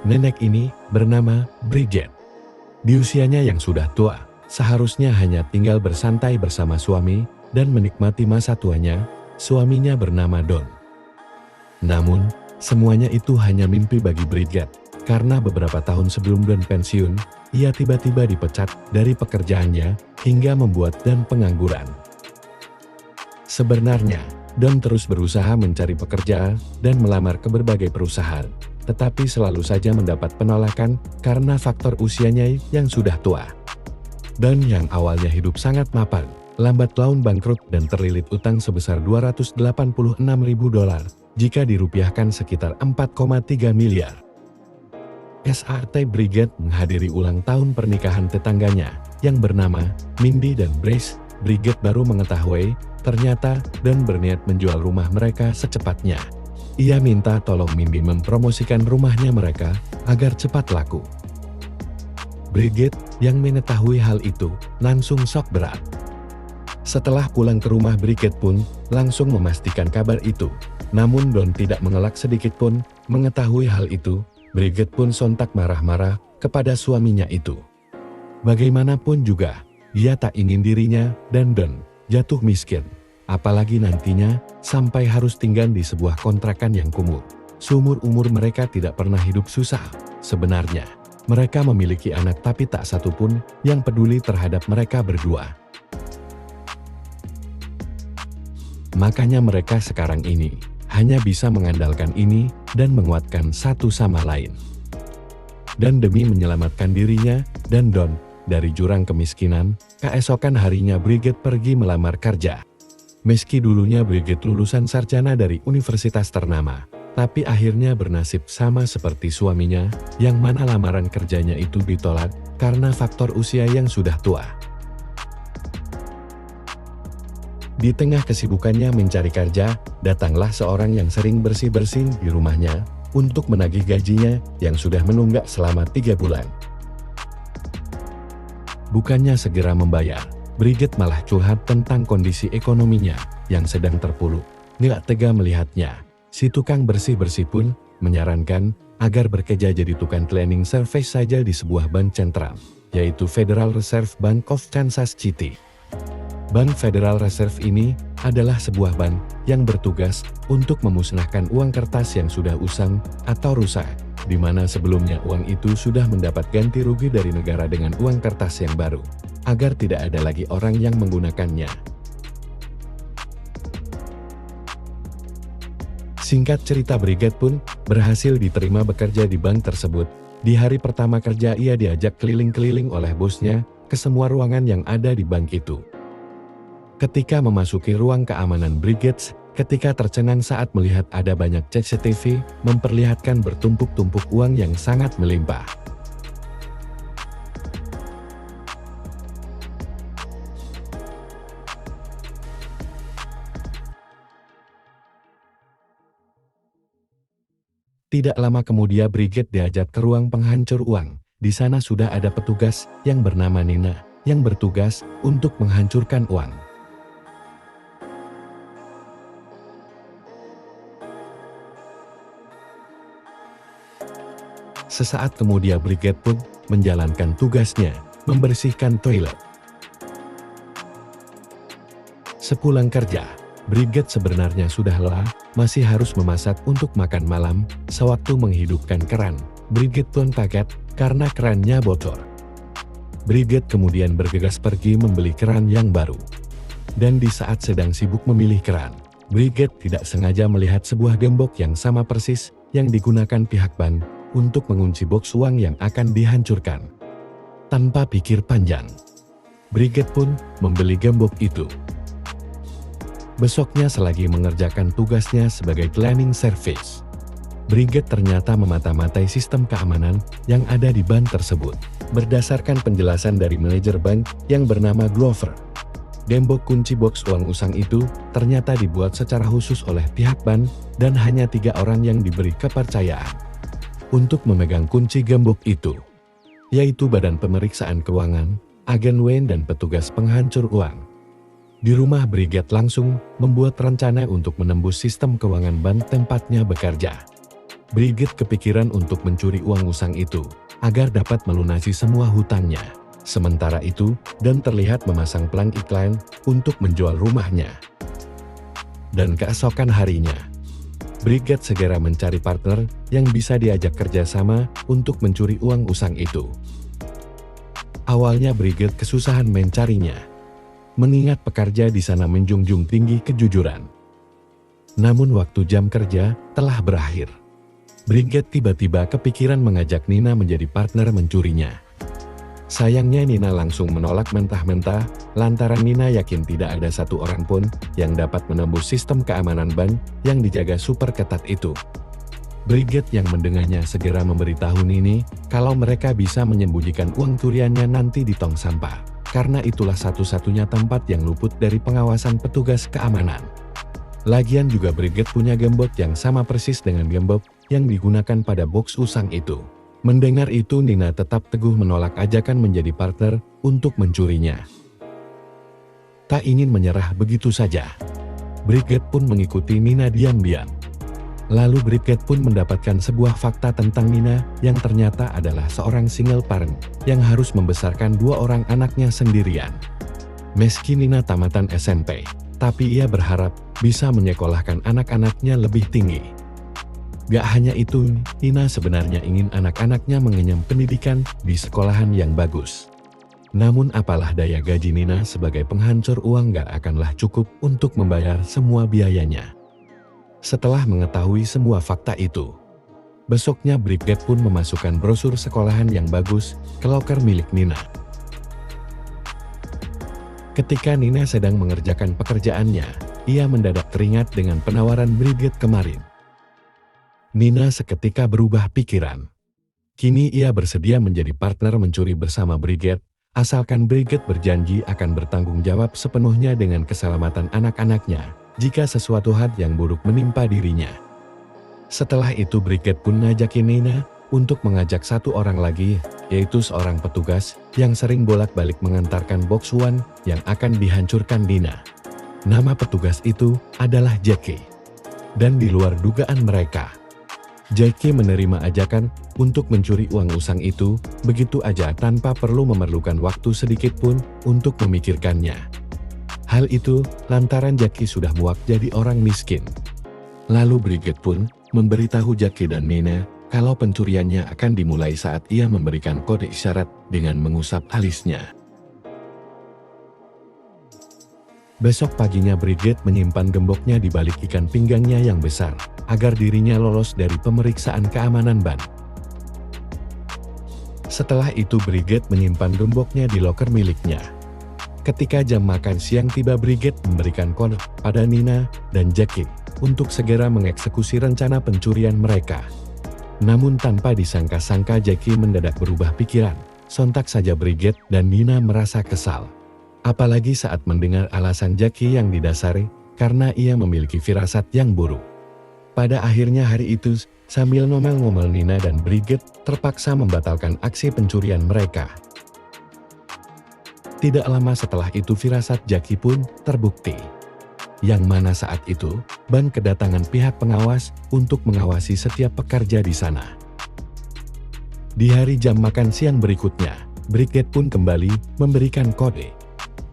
Nenek ini bernama Bridget. Di usianya yang sudah tua, seharusnya hanya tinggal bersantai bersama suami dan menikmati masa tuanya. Suaminya bernama Don. Namun, semuanya itu hanya mimpi bagi Bridget, karena beberapa tahun sebelum Don pensiun, ia tiba-tiba dipecat dari pekerjaannya hingga membuat Don pengangguran. Sebenarnya, Don terus berusaha mencari pekerjaan dan melamar ke berbagai perusahaan, tetapi selalu saja mendapat penolakan karena faktor usianya yang sudah tua. Don yang awalnya hidup sangat mapan, lambat laun bangkrut dan terlilit utang sebesar $286.000 jika dirupiahkan sekitar 4,3 miliar. Saat Bridget menghadiri ulang tahun pernikahan tetangganya yang bernama Mindy dan Brace, Bridget baru mengetahui ternyata Don berniat menjual rumah mereka secepatnya. Ia minta tolong Mindy mempromosikan rumahnya mereka agar cepat laku. Bridget yang mengetahui hal itu langsung shock berat. Setelah pulang ke rumah, Bridget pun langsung memastikan kabar itu. Namun Don tidak mengelak sedikit pun mengetahui hal itu. Bridget pun sontak marah-marah kepada suaminya itu. Bagaimanapun juga, ia tak ingin dirinya dan Don jatuh miskin. Apalagi nantinya sampai harus tinggal di sebuah kontrakan yang kumuh. Seumur umur mereka tidak pernah hidup susah. Sebenarnya, mereka memiliki anak tapi tak satu pun yang peduli terhadap mereka berdua. Makanya mereka sekarang ini hanya bisa mengandalkan ini dan menguatkan satu sama lain. Dan demi menyelamatkan dirinya dan Don dari jurang kemiskinan, keesokan harinya Bridget pergi melamar kerja. Meski dulunya Bridget lulusan sarjana dari universitas ternama, tapi akhirnya bernasib sama seperti suaminya, yang mana lamaran kerjanya itu ditolak karena faktor usia yang sudah tua. Di tengah kesibukannya mencari kerja, datanglah seorang yang sering bersih-bersih di rumahnya untuk menagih gajinya yang sudah menunggak selama 3 bulan. Bukannya segera membayar, Bridget malah curhat tentang kondisi ekonominya yang sedang terpuruk. Nggak tega melihatnya, si tukang bersih-bersih pun menyarankan agar bekerja jadi tukang cleaning service saja di sebuah bank sentral, yaitu Federal Reserve Bank of Kansas City. Bank Federal Reserve ini adalah sebuah bank yang bertugas untuk memusnahkan uang kertas yang sudah usang atau rusak, di mana sebelumnya uang itu sudah mendapat ganti rugi dari negara dengan uang kertas yang baru, agar tidak ada lagi orang yang menggunakannya. Singkat cerita, Bridget pun berhasil diterima bekerja di bank tersebut. Di hari pertama kerja ia diajak keliling-keliling oleh bosnya ke semua ruangan yang ada di bank itu. Ketika memasuki ruang keamanan, Bridget ketika tercengang saat melihat ada banyak CCTV memperlihatkan bertumpuk-tumpuk uang yang sangat melimpah. Tidak lama kemudian Bridget diajak ke ruang penghancur uang. Di sana sudah ada petugas yang bernama Nina yang bertugas untuk menghancurkan uang. Sesaat kemudian Bridget pun menjalankan tugasnya, membersihkan toilet. Sepulang kerja, Bridget sebenarnya sudah lelah, masih harus memasak untuk makan malam. Sewaktu menghidupkan keran, Bridget pun kaget karena kerannya bocor. Bridget kemudian bergegas pergi membeli keran yang baru. Dan di saat sedang sibuk memilih keran, Bridget tidak sengaja melihat sebuah gembok yang sama persis yang digunakan pihak bank untuk mengunci box uang yang akan dihancurkan. Tanpa pikir panjang, Bridget pun membeli gembok itu. Besoknya selagi mengerjakan tugasnya sebagai cleaning service, Bridget ternyata memata-matai sistem keamanan yang ada di bank tersebut. Berdasarkan penjelasan dari manajer bank yang bernama Glover, gembok kunci box uang usang itu ternyata dibuat secara khusus oleh pihak bank dan hanya 3 orang yang diberi kepercayaan untuk memegang kunci gembok itu, yaitu Badan Pemeriksaan Keuangan, agen Wayne dan petugas penghancur uang. Di rumah, Bridget langsung membuat rencana untuk menembus sistem keuangan bank tempatnya bekerja. Brigit kepikiran untuk mencuri uang usang itu, agar dapat melunasi semua hutangnya. Sementara itu, Dan terlihat memasang pelang iklan untuk menjual rumahnya. Dan keesokan harinya, Brigit segera mencari partner yang bisa diajak kerjasama untuk mencuri uang usang itu. Awalnya Brigit kesusahan mencarinya, mengingat pekerja di sana menjunjung tinggi kejujuran. Namun waktu jam kerja telah berakhir. Brigit tiba-tiba kepikiran mengajak Nina menjadi partner mencurinya. Sayangnya Nina langsung menolak mentah-mentah, lantaran Nina yakin tidak ada satu orang pun yang dapat menembus sistem keamanan ban yang dijaga super ketat itu. Brigit yang mendengarnya segera memberitahu Nini kalau mereka bisa menyembunyikan uang curiannya nanti di tong sampah, karena itulah satu-satunya tempat yang luput dari pengawasan petugas keamanan. Lagian juga Brigit punya gembok yang sama persis dengan gembok yang digunakan pada box usang itu. Mendengar itu Nina tetap teguh menolak ajakan menjadi partner untuk mencurinya. Tak ingin menyerah begitu saja, Brigit pun mengikuti Nina diam-diam. Lalu Brigit pun mendapatkan sebuah fakta tentang Nina yang ternyata adalah seorang single parent yang harus membesarkan 2 orang anaknya sendirian. Meski Nina tamatan SMP, tapi ia berharap bisa menyekolahkan anak-anaknya lebih tinggi. Gak hanya itu, Nina sebenarnya ingin anak-anaknya mengenyam pendidikan di sekolahan yang bagus. Namun apalah daya gaji Nina sebagai penghancur uang gak akanlah cukup untuk membayar semua biayanya. Setelah mengetahui semua fakta itu, besoknya Brigit pun memasukkan brosur sekolahan yang bagus ke loker milik Nina. Ketika Nina sedang mengerjakan pekerjaannya, ia mendadak teringat dengan penawaran Brigit kemarin. Nina seketika berubah pikiran. Kini ia bersedia menjadi partner mencuri bersama Brigit, asalkan Brigit berjanji akan bertanggung jawab sepenuhnya dengan keselamatan anak-anaknya jika sesuatu hal yang buruk menimpa dirinya. Setelah itu Brigit pun ngajakin Nina untuk mengajak satu orang lagi, yaitu seorang petugas yang sering bolak-balik mengantarkan box uang yang akan dihancurkan Nina. Nama petugas itu adalah Jackie. Dan di luar dugaan mereka, Jackie menerima ajakan untuk mencuri uang usang itu begitu aja tanpa perlu memerlukan waktu sedikit pun untuk memikirkannya. Hal itu lantaran Jackie sudah muak jadi orang miskin. Lalu Brigit pun memberitahu Jackie dan Nina kalau pencuriannya akan dimulai saat ia memberikan kode isyarat dengan mengusap alisnya. Besok paginya Brigit menyimpan gemboknya di balik ikan pinggangnya yang besar, agar dirinya lolos dari pemeriksaan keamanan ban. Setelah itu Brigit menyimpan gemboknya di loker miliknya. Ketika jam makan siang tiba, Brigit memberikan kode pada Nina dan Jackie untuk segera mengeksekusi rencana pencurian mereka. Namun tanpa disangka-sangka Jackie mendadak berubah pikiran. Sontak saja Brigit dan Nina merasa kesal. Apalagi saat mendengar alasan Jackie yang didasari karena ia memiliki firasat yang buruk. Pada akhirnya hari itu, sambil ngomel-ngomel Nina dan Brigit terpaksa membatalkan aksi pencurian mereka. Tidak lama setelah itu firasat Jackie pun terbukti. Yang mana saat itu, ban kedatangan pihak pengawas untuk mengawasi setiap pekerja di sana. Di hari jam makan siang berikutnya, Brigit pun kembali memberikan kode.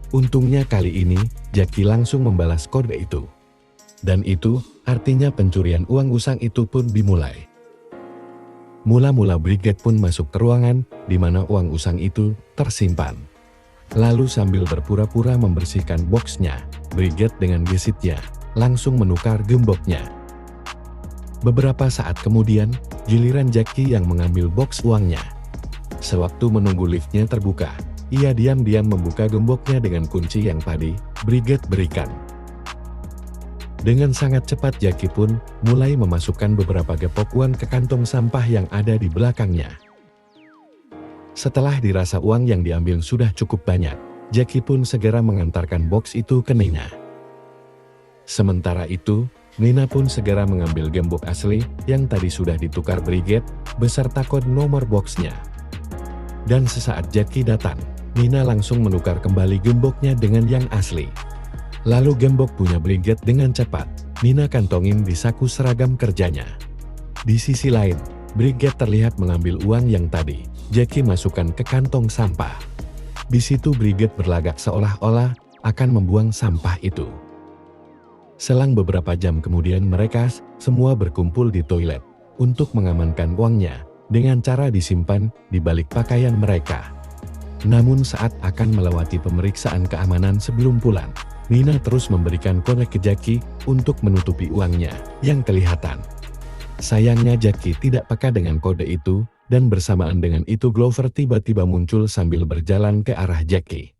Untungnya kali ini, Jackie langsung membalas kode itu. Dan itu, artinya pencurian uang usang itu pun dimulai. Mula-mula Brigit pun masuk ke ruangan di mana uang usang itu tersimpan. Lalu sambil berpura-pura membersihkan boxnya, Brigit dengan gesitnya langsung menukar gemboknya. Beberapa saat kemudian, giliran Jackie yang mengambil box uangnya. Sewaktu menunggu liftnya terbuka, ia diam-diam membuka gemboknya dengan kunci yang tadi Brigit berikan. Dengan sangat cepat Jackie pun mulai memasukkan beberapa gepok uang ke kantong sampah yang ada di belakangnya. Setelah dirasa uang yang diambil sudah cukup banyak, Jackie pun segera mengantarkan box itu ke Nina. Sementara itu, Nina pun segera mengambil gembok asli yang tadi sudah ditukar Brigit beserta kode nomor boxnya. Dan sesaat Jackie datang, Nina langsung menukar kembali gemboknya dengan yang asli. Lalu gembok punya Brigit dengan cepat Nina kantongin di saku seragam kerjanya. Di sisi lain, Bridget terlihat mengambil uang yang tadi Jackie masukkan ke kantong sampah. Di situ Bridget berlagak seolah-olah akan membuang sampah itu. Selang beberapa jam kemudian mereka semua berkumpul di toilet untuk mengamankan uangnya dengan cara disimpan di balik pakaian mereka. Namun saat akan melewati pemeriksaan keamanan sebelum pulang, Nina terus memberikan kode ke Jackie untuk menutupi uangnya yang kelihatan. Sayangnya Jackie tidak peka dengan kode itu, dan bersamaan dengan itu Glover tiba-tiba muncul sambil berjalan ke arah Jackie.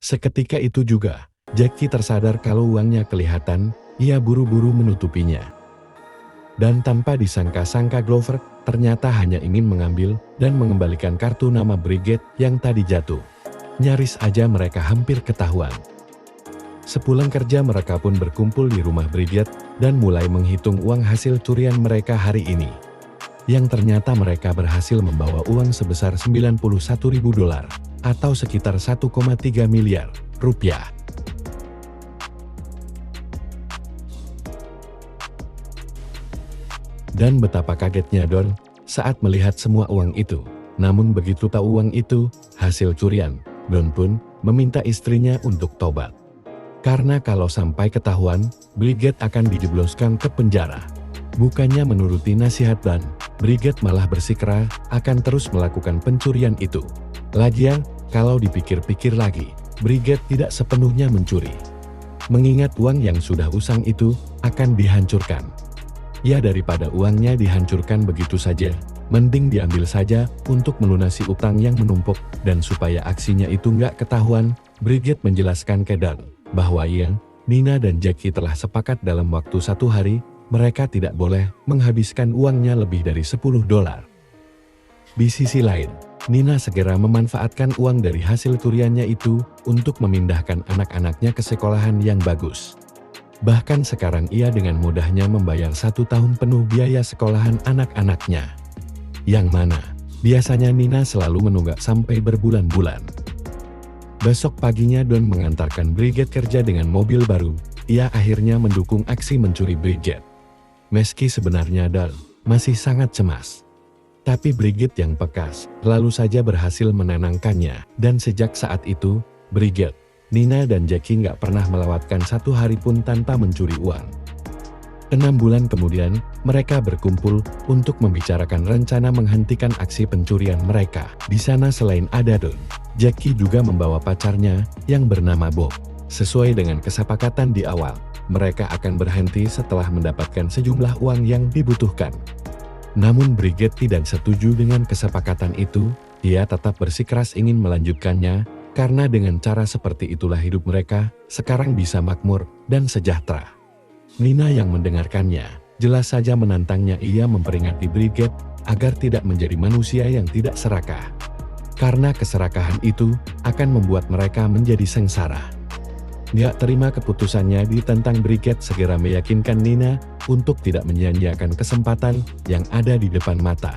Seketika itu juga, Jackie tersadar kalau uangnya kelihatan, ia buru-buru menutupinya. Dan tanpa disangka-sangka Glover ternyata hanya ingin mengambil dan mengembalikan kartu nama Bridget yang tadi jatuh. Nyaris aja mereka hampir ketahuan. Sepulang kerja mereka pun berkumpul di rumah Bridget dan mulai menghitung uang hasil curian mereka hari ini. Yang ternyata mereka berhasil membawa uang sebesar $91.000 atau sekitar 1,3 miliar rupiah. Dan betapa kagetnya Don saat melihat semua uang itu. Namun begitu tahu uang itu hasil curian, Don pun meminta istrinya untuk tobat. Karena kalau sampai ketahuan, Bridget akan dijebloskan ke penjara. Bukannya menuruti nasihat Don, Bridget malah bersikeras akan terus melakukan pencurian itu. Lagian, kalau dipikir-pikir lagi, Bridget tidak sepenuhnya mencuri. Mengingat uang yang sudah usang itu akan dihancurkan. Ya daripada uangnya dihancurkan begitu saja, mending diambil saja untuk melunasi utang yang menumpuk. Dan supaya aksinya itu nggak ketahuan, Bridget menjelaskan ke Don bahwa Nina dan Jackie telah sepakat dalam waktu 1 hari, mereka tidak boleh menghabiskan uangnya lebih dari $10. Di sisi lain, Nina segera memanfaatkan uang dari hasil curiannya itu untuk memindahkan anak-anaknya ke sekolahan yang bagus. Bahkan sekarang ia dengan mudahnya membayar 1 tahun penuh biaya sekolahan anak-anaknya. Yang mana, biasanya Nina selalu menunggak sampai berbulan-bulan. Besok paginya Don mengantarkan Bridget kerja dengan mobil baru, ia akhirnya mendukung aksi mencuri Bridget. Meski sebenarnya Don masih sangat cemas. Tapi Bridget yang pekas, lalu saja berhasil menenangkannya, dan sejak saat itu, Bridget, Nina dan Jackie nggak pernah melewatkan 1 hari pun tanpa mencuri uang. 6 bulan kemudian, mereka berkumpul untuk membicarakan rencana menghentikan aksi pencurian mereka. Di sana selain ada Don, Jackie juga membawa pacarnya yang bernama Bob. Sesuai dengan kesepakatan di awal, mereka akan berhenti setelah mendapatkan sejumlah uang yang dibutuhkan. Namun Bridget tidak setuju dengan kesepakatan itu, ia tetap bersikeras ingin melanjutkannya, karena dengan cara seperti itulah hidup mereka sekarang bisa makmur dan sejahtera. Nina yang mendengarkannya, jelas saja menantangnya. Ia memperingati Bridget agar tidak menjadi manusia yang tidak serakah. Karena keserakahan itu akan membuat mereka menjadi sengsara. Nggak terima keputusannya ditentang, Bridget segera meyakinkan Nina untuk tidak menyia-nyiakan kesempatan yang ada di depan mata.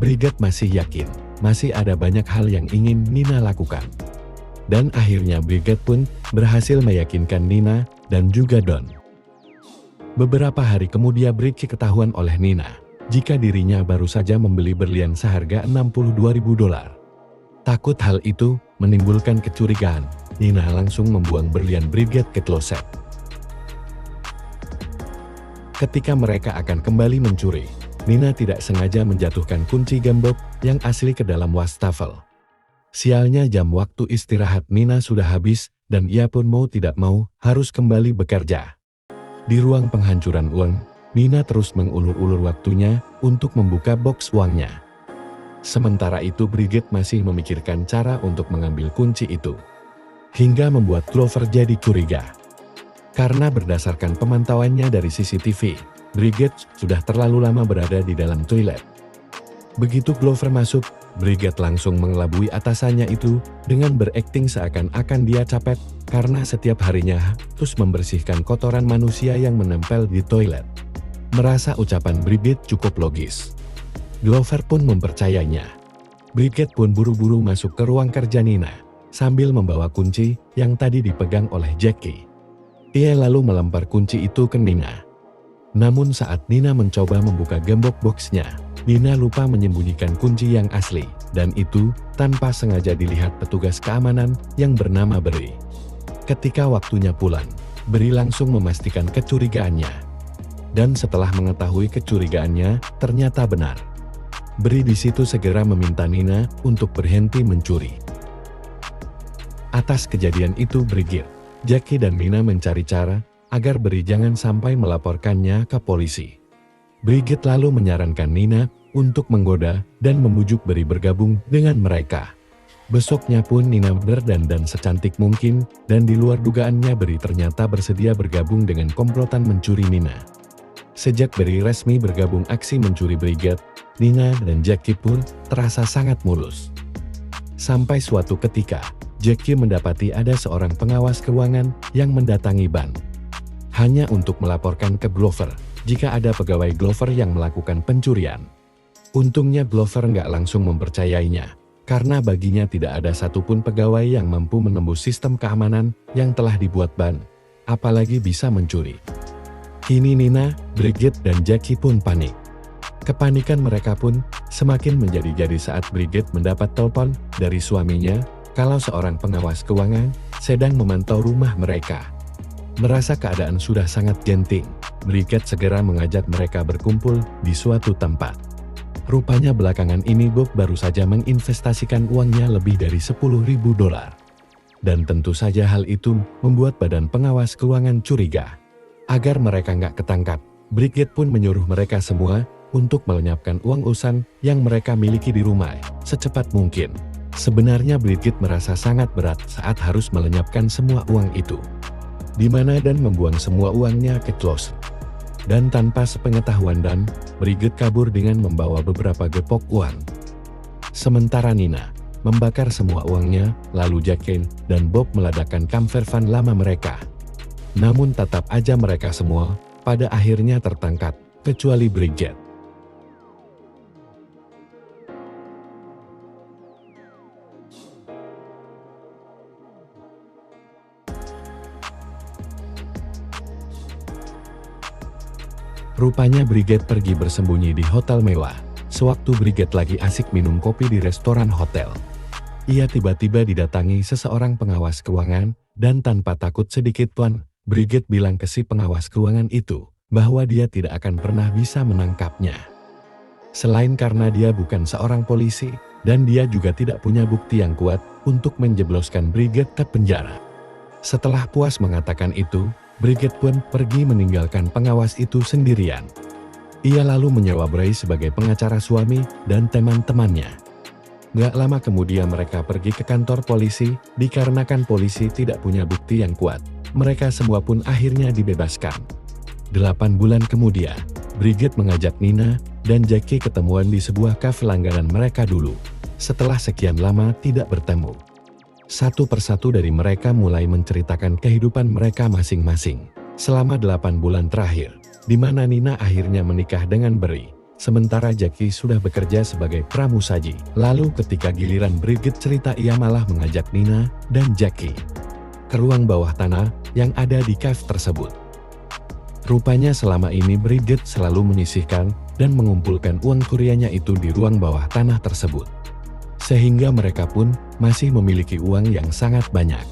Bridget masih yakin, masih ada banyak hal yang ingin Nina lakukan. Dan akhirnya Bridget pun berhasil meyakinkan Nina dan juga Don. Beberapa hari kemudian Bridget ketahuan oleh Nina jika dirinya baru saja membeli berlian seharga $62.000. Takut hal itu menimbulkan kecurigaan, Nina langsung membuang berlian Bridget ke kloset. Ketika mereka akan kembali mencuri, Nina tidak sengaja menjatuhkan kunci gembok yang asli ke dalam wastafel. Sialnya jam waktu istirahat Nina sudah habis dan ia pun mau tidak mau harus kembali bekerja. Di ruang penghancuran uang, Nina terus mengulur-ulur waktunya untuk membuka box uangnya. Sementara itu Bridget masih memikirkan cara untuk mengambil kunci itu. Hingga membuat Glover jadi curiga. Karena berdasarkan pemantauannya dari CCTV, Bridget sudah terlalu lama berada di dalam toilet. Begitu Glover masuk, Bridget langsung mengelabui atasannya itu dengan berakting seakan-akan dia capek karena setiap harinya terus membersihkan kotoran manusia yang menempel di toilet. Merasa ucapan Bridget cukup logis, Glover pun mempercayainya. Bridget pun buru-buru masuk ke ruang kerja Nina sambil membawa kunci yang tadi dipegang oleh Jackie. Ia lalu melempar kunci itu ke Nina. Namun saat Nina mencoba membuka gembok boxnya, Nina lupa menyembunyikan kunci yang asli, dan itu tanpa sengaja dilihat petugas keamanan yang bernama Bri. Ketika waktunya pulang, Bri langsung memastikan kecurigaannya. Dan setelah mengetahui kecurigaannya, ternyata benar. Bri di situ segera meminta Nina untuk berhenti mencuri. Atas kejadian itu Brigit, Jackie dan Nina mencari cara agar Bri jangan sampai melaporkannya ke polisi. Brigit lalu menyarankan Nina untuk menggoda dan membujuk Bri bergabung dengan mereka. Besoknya pun Nina berdandan secantik mungkin, dan di luar dugaannya Bri ternyata bersedia bergabung dengan komplotan mencuri Nina. Sejak Bri resmi bergabung aksi mencuri Brigit, Nina dan Jackie pun terasa sangat mulus. Sampai suatu ketika, Jackie mendapati ada seorang pengawas keuangan yang mendatangi bank. Hanya untuk melaporkan ke Glover jika ada pegawai Glover yang melakukan pencurian. Untungnya Glover nggak langsung mempercayainya, karena baginya tidak ada satupun pegawai yang mampu menembus sistem keamanan yang telah dibuat bank, apalagi bisa mencuri. Kini Nina, Brigit, dan Jackie pun panik. Kepanikan mereka pun semakin menjadi-jadi saat Brigit mendapat telepon dari suaminya kalau seorang pengawas keuangan sedang memantau rumah mereka. Merasa keadaan sudah sangat genting, Brigit segera mengajak mereka berkumpul di suatu tempat. Rupanya belakangan ini Bob baru saja menginvestasikan uangnya lebih dari $10.000. Dan tentu saja hal itu membuat badan pengawas keuangan curiga. Agar mereka nggak ketangkap, Brigit pun menyuruh mereka semua untuk melenyapkan uang usan yang mereka miliki di rumah secepat mungkin. Sebenarnya Brigit merasa sangat berat saat harus melenyapkan semua uang itu, di mana dan membuang semua uangnya ke closet. Dan tanpa sepengetahuan Dan, Brigit kabur dengan membawa beberapa gepok uang. Sementara Nina membakar semua uangnya, lalu Jackie dan Bob meledakkan camper van lama mereka. Namun tetap aja mereka semua pada akhirnya tertangkap, kecuali Brigit. Rupanya Brigit pergi bersembunyi di hotel mewah, sewaktu Brigit lagi asik minum kopi di restoran hotel. Ia tiba-tiba didatangi seseorang pengawas keuangan, dan tanpa takut sedikit pun, Brigit bilang ke si pengawas keuangan itu, bahwa dia tidak akan pernah bisa menangkapnya. Selain karena dia bukan seorang polisi, dan dia juga tidak punya bukti yang kuat untuk menjebloskan Brigit ke penjara. Setelah puas mengatakan itu, Brigit pun pergi meninggalkan pengawas itu sendirian. Ia lalu menyewa Bray sebagai pengacara suami dan teman-temannya. Gak lama kemudian mereka pergi ke kantor polisi, dikarenakan polisi tidak punya bukti yang kuat. Mereka semua pun akhirnya dibebaskan. 8 bulan kemudian, Brigit mengajak Nina dan Jackie ketemuan di sebuah kafe langganan mereka dulu. Setelah sekian lama tidak bertemu, satu persatu dari mereka mulai menceritakan kehidupan mereka masing-masing selama 8 bulan terakhir, di mana Nina akhirnya menikah dengan Bri, sementara Jackie sudah bekerja sebagai pramusaji. Lalu ketika giliran Brigit cerita, ia malah mengajak Nina dan Jackie ke ruang bawah tanah yang ada di cafe tersebut. Rupanya selama ini Brigit selalu menyisihkan dan mengumpulkan uang kuryanya itu di ruang bawah tanah tersebut. Sehingga mereka pun masih memiliki uang yang sangat banyak.